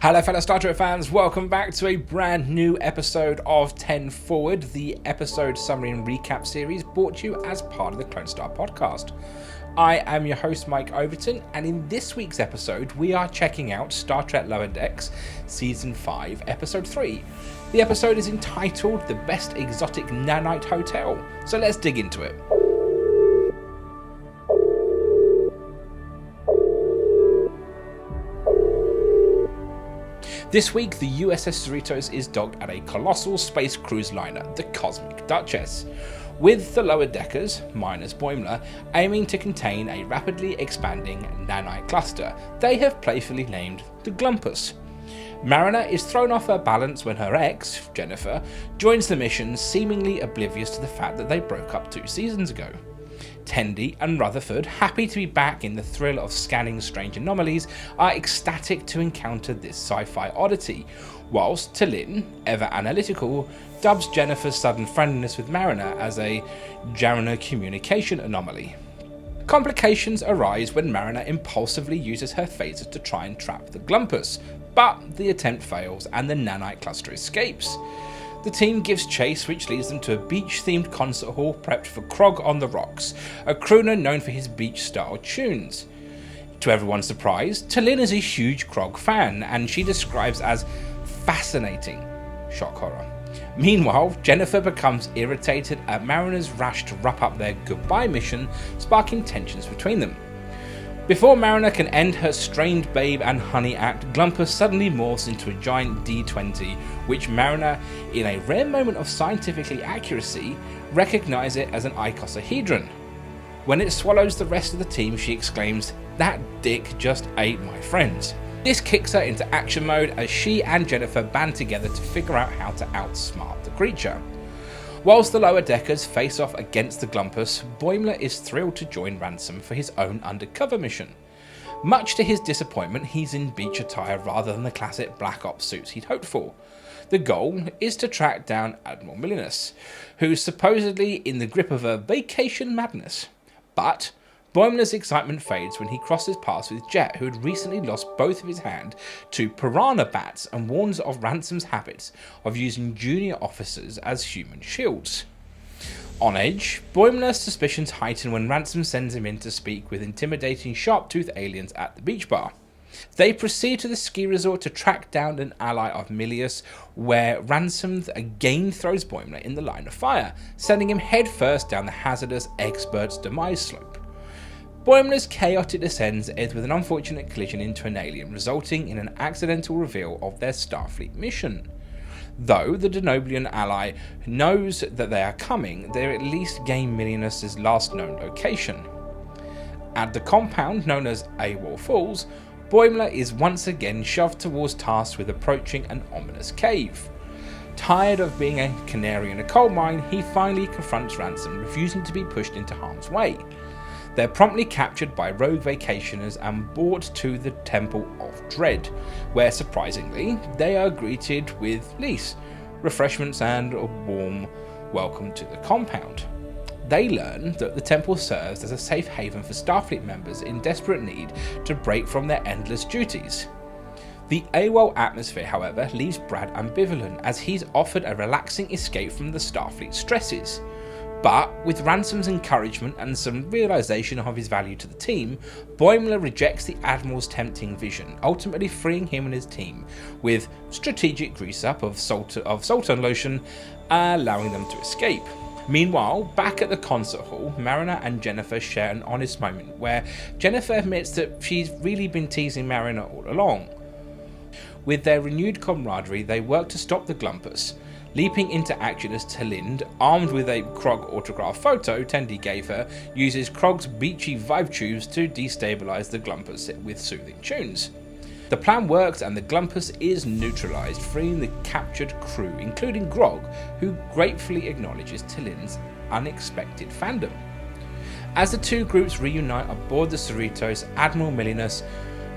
Hello fellow Star Trek fans, welcome back to a brand new episode of 10 Forward, the episode summary and recap series brought to you as part of the Clonestar podcast. I am your host Mike Overton, and in this week's episode we are checking out Star Trek Lower Decks Season 5 Episode 3. The episode is entitled The Best Exotic Nanite Hotel, so let's dig into it. This week, the USS Cerritos is docked at a colossal space cruise liner, the Cosmic Duchess, with the lower deckers, minus Boimler, aiming to contain a rapidly expanding nanite cluster they have playfully named the Glumpus. Mariner is thrown off her balance when her ex, Jennifer, joins the mission, seemingly oblivious to the fact that they broke up 2 seasons ago. Tendi and Rutherford, happy to be back in the thrill of scanning strange anomalies, are ecstatic to encounter this sci-fi oddity, whilst T'Lyn, ever analytical, dubs Jennifer's sudden friendliness with Mariner as a Jarana communication anomaly. Complications arise when Mariner impulsively uses her phaser to try and trap the Glumpus, but the attempt fails and the nanite cluster escapes. The team gives chase, which leads them to a beach-themed concert hall prepped for Krog on the Rocks, a crooner known for his beach-style tunes. To everyone's surprise, T'Lyn is a huge Krog fan, and she describes as fascinating. Shock horror. Meanwhile, Jennifer becomes irritated at Mariner's rash to wrap up their goodbye mission, sparking tensions between them. Before Mariner can end her strained babe and honey act, Glumpus suddenly morphs into a giant D20, which Mariner, in a rare moment of scientific accuracy, recognizes it as an icosahedron. When it swallows the rest of the team, she exclaims, "That dick just ate my friends." This kicks her into action mode as she and Jennifer band together to figure out how to outsmart the creature. Whilst the lower deckers face off against the Glumpus, Boimler is thrilled to join Ransom for his own undercover mission. Much to his disappointment, he's in beach attire rather than the classic Black Ops suits he'd hoped for. The goal is to track down Admiral Millinus, who's supposedly in the grip of a vacation madness. But Boimler's excitement fades when he crosses paths with Jet, who had recently lost both of his hand to piranha bats, and warns of Ransom's habits of using junior officers as human shields. On edge, Boimler's suspicions heighten when Ransom sends him in to speak with intimidating sharp-toothed aliens at the beach bar. They proceed to the ski resort to track down an ally of Milius, where Ransom again throws Boimler in the line of fire, sending him headfirst down the hazardous expert's demise slope. Boimler's chaotic descent ends with an unfortunate collision into an alien, resulting in an accidental reveal of their Starfleet mission. Though the Denoblian ally knows that they are coming, they at least gain Millinus' last known location. At the compound known as AWOL Falls, Boimler is once again shoved towards tasks with approaching an ominous cave. Tired of being a canary in a coal mine, he finally confronts Ransom, refusing to be pushed into harm's way. They're promptly captured by rogue vacationers and brought to the Temple of Dread, where surprisingly they are greeted with lease, refreshments and a warm welcome to the compound. They learn that the temple serves as a safe haven for Starfleet members in desperate need to break from their endless duties. The AWOL atmosphere, however, leaves Brad ambivalent, as he's offered a relaxing escape from the Starfleet stresses. But with Ransom's encouragement and some realisation of his value to the team, Boimler rejects the Admiral's tempting vision, ultimately freeing him and his team, with strategic grease-up of salt and lotion, allowing them to escape. Meanwhile, back at the concert hall, Mariner and Jennifer share an honest moment where Jennifer admits that she's really been teasing Mariner all along. With their renewed camaraderie, they work to stop the Glumpus, leaping into action as T'Lyn, armed with a Krog autograph photo Tendi gave her, uses Krog's beachy vibe tubes to destabilise the Glumpus with soothing tunes. The plan works and the Glumpus is neutralised, freeing the captured crew, including Grog, who gratefully acknowledges T'Lyn's unexpected fandom. As the two groups reunite aboard the Cerritos, Admiral Millinus,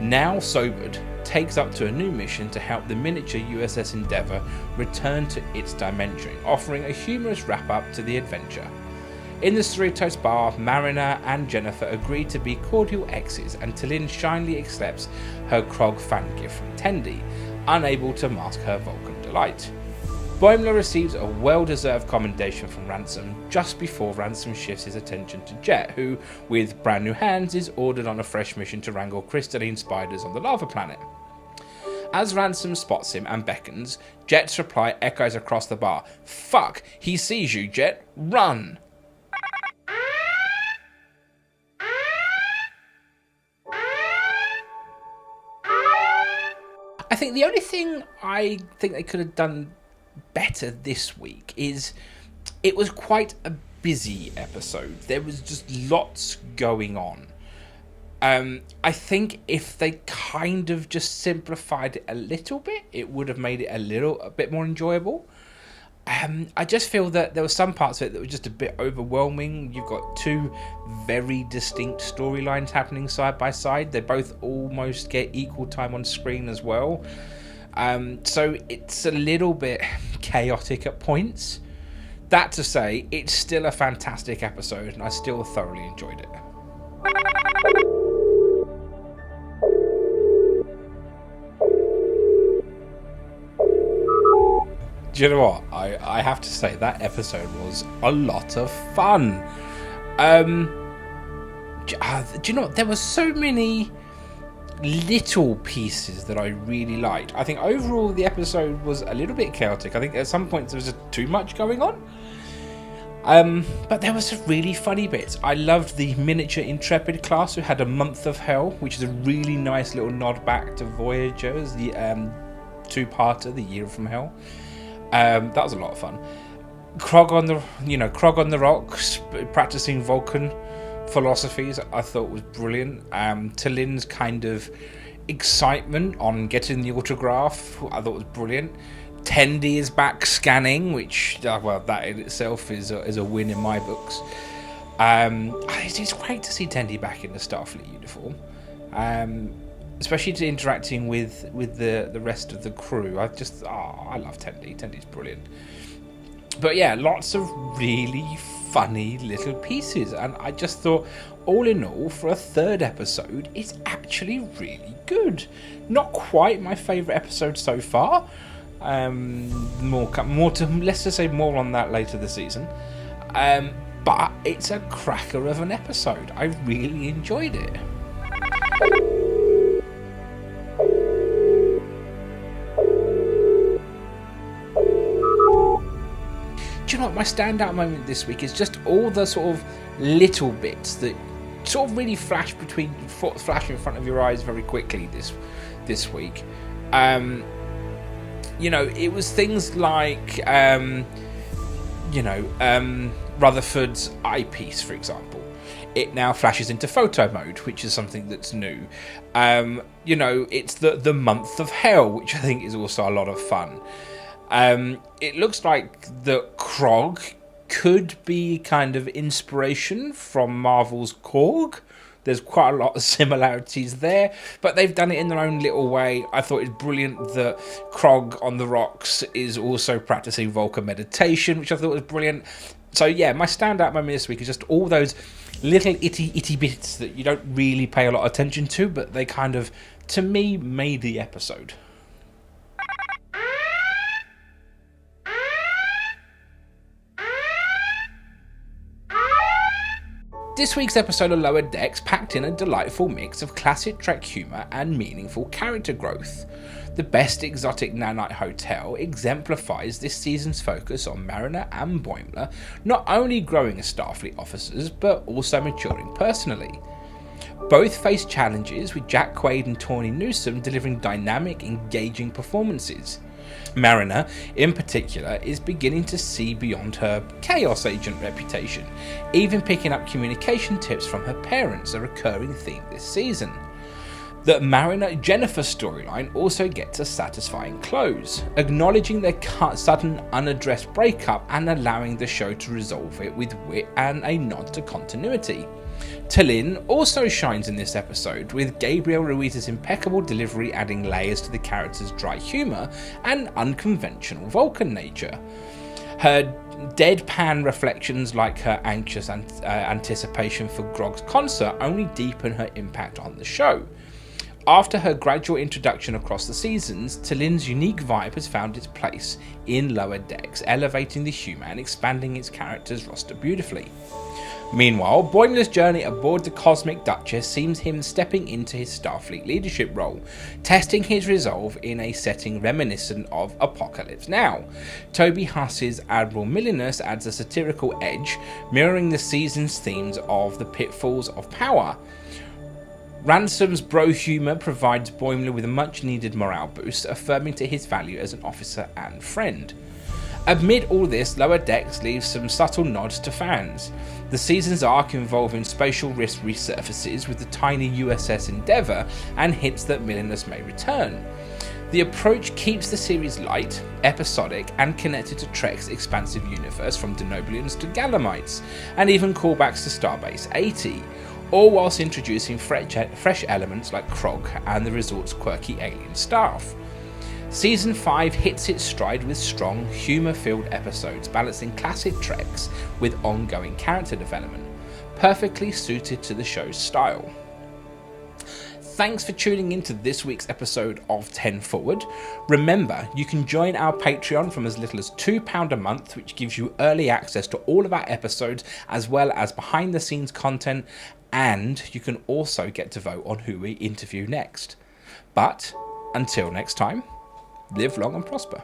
now sobered, takes up to a new mission to help the miniature USS Endeavour return to its dimension, offering a humorous wrap-up to the adventure. In the Cerritos bar, Mariner and Jennifer agree to be cordial exes, and T'Lyn shyly accepts her Krog fan gift from Tendi, unable to mask her Vulcan delight. Boimler receives a well-deserved commendation from Ransom just before Ransom shifts his attention to Jet, who, with brand new hands, is ordered on a fresh mission to wrangle crystalline spiders on the lava planet. As Ransom spots him and beckons, Jet's reply echoes across the bar. "Fuck, he sees you, Jet. Run!" I think the only thing I think they could have done better this week is it was quite a busy episode. There was just lots going on. I think if they kind of just simplified it a little bit, it would have made it a bit more enjoyable. I just feel that there were some parts of it that were just a bit overwhelming. You've got two very distinct storylines happening side by side. They both almost get equal time on screen as well. So it's a little bit chaotic at points. That to say, it's still a fantastic episode and I still thoroughly enjoyed it. Do you know what? I have to say that episode was a lot of fun. Do you know what? There were so many little pieces that I really liked. I think overall the episode was a little bit chaotic. I think at some points there was just too much going on. But there were some really funny bits. I loved the miniature Intrepid class who had a month of hell, which is a really nice little nod back to Voyager's, the two-parter, The Year from Hell. That was a lot of fun. Krog on the rocks, practicing Vulcan philosophies, I thought was brilliant. Talin's kind of excitement on getting the autograph, I thought was brilliant. Tendi is back scanning, which that in itself is a win in my books. It's great to see Tendi back in the Starfleet uniform. Especially to interacting with the rest of the crew. I love Tendi. Tendi's brilliant. But yeah, lots of really funny little pieces, and I just thought, all in all, for a third episode, it's actually really good. Not quite my favourite episode so far. Let's just say more on that later this season. But it's a cracker of an episode. I really enjoyed it. Do you know what, my standout moment this week is just all the sort of little bits that sort of really flash in front of your eyes very quickly this week. It was things like Rutherford's eyepiece, for example. It now flashes into photo mode, which is something that's new. It's the month of hell, which I think is also a lot of fun. It looks like that Krog could be kind of inspiration from Marvel's Korg. There's quite a lot of similarities there, but they've done it in their own little way. I thought it's brilliant that Krog on the rocks is also practicing Vulcan meditation, which I thought was brilliant. So yeah, my standout moment this week is just all those little itty bits that you don't really pay a lot of attention to, but they kind of, to me, made the episode. This week's episode of Lower Decks packed in a delightful mix of classic Trek humour and meaningful character growth. The Best Exotic Nanite Hotel exemplifies this season's focus on Mariner and Boimler not only growing as Starfleet officers, but also maturing personally. Both face challenges, with Jack Quaid and Tawny Newsome delivering dynamic, engaging performances. Mariner, in particular, is beginning to see beyond her Chaos Agent reputation, even picking up communication tips from her parents, a recurring theme this season. The Mariner-Jennifer storyline also gets a satisfying close, acknowledging their sudden unaddressed breakup and allowing the show to resolve it with wit and a nod to continuity. Talin also shines in this episode, with Gabriel Ruiz's impeccable delivery adding layers to the character's dry humour and unconventional Vulcan nature. Her deadpan reflections, like her anxious anticipation for Grog's concert, only deepen her impact on the show. After her gradual introduction across the seasons, T'Lynn's unique vibe has found its place in Lower Decks, elevating the humour and expanding its character's roster beautifully. Meanwhile, Boimler's journey aboard the Cosmic Duchess seems him stepping into his Starfleet leadership role, testing his resolve in a setting reminiscent of Apocalypse Now. Toby Huss's Admiral Millinus adds a satirical edge, mirroring the season's themes of the pitfalls of power. Ransom's bro humour provides Boimler with a much needed morale boost, affirming to his value as an officer and friend. Amid all this, Lower Decks leaves some subtle nods to fans. The season's arc involving spatial risk resurfaces with the tiny USS Endeavour and hints that Millinus may return. The approach keeps the series light, episodic, and connected to Trek's expansive universe from Denobulians to Galamites, and even callbacks to Starbase 80, all whilst introducing fresh elements like Krog and the resort's quirky alien staff. Season 5 hits its stride with strong, humour-filled episodes balancing classic Treks with ongoing character development, perfectly suited to the show's style. Thanks for tuning in to this week's episode of 10 Forward. Remember, you can join our Patreon from as little as £2 a month, which gives you early access to all of our episodes as well as behind the scenes content, and you can also get to vote on who we interview next. But until next time, live long and prosper.